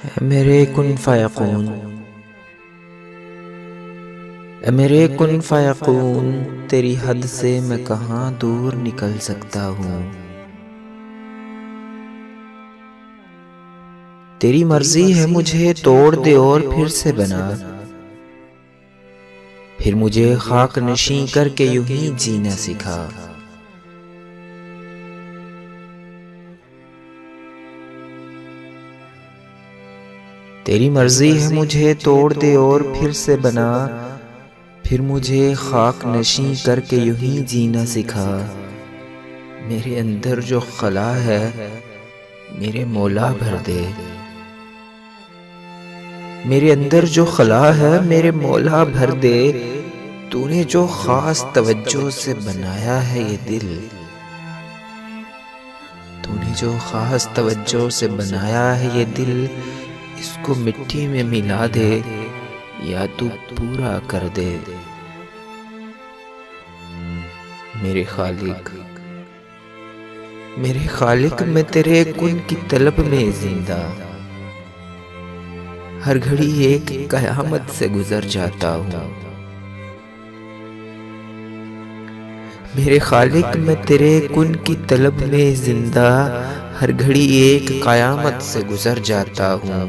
ऐ मेरे कुन फ़यकून, ऐ मेरे कुन फ़यकून, तेरी हद से मैं कहाँ दूर निकल सकता हूँ। तेरी मर्जी है मुझे तोड़ दे और फिर से बना, फिर मुझे खाक नशीं करके यूं ही जीना सिखा। तेरी मर्जी है मुझे तोड़ दे और फिर से बना, फिर मुझे खाक नशीं करके यूं ही जीना सिखा। मेरे अंदर जो खला है मेरे मौला भर दे, मेरे अंदर जो खला है मेरे मौला भर दे। तूने जो खास तवज्जो से बनाया है ये दिल, तूने जो खास तवज्जो से बनाया है ये दिल, इसको मिट्टी में मिला दे या तू पूरा कर दे। मेरे खालिक, मेरे खालिक, मैं तेरे कुन की तलब में जिंदा, हर घड़ी एक कयामत से गुजर जाता हूँ। मेरे खालिक, मैं तेरे कुन की तलब में जिंदा, हर घड़ी एक कयामत से गुजर जाता हूँ।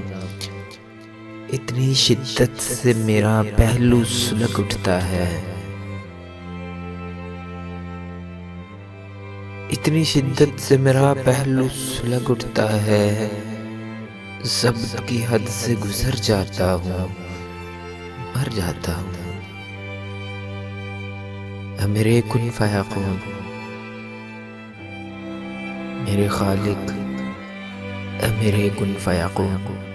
इतनी शिद्दत से मेरा पहलू सुलग उठता है, इतनी शिद्दत से मेरा पहलू सुलग उठता है। ज़ब्त की हद से गुजर जाता हूँ, मर जाता हूँ। ऐ मेरे कुन फ़यकून, मेरे खालिक, ऐ मेरे कुन फ़यकून।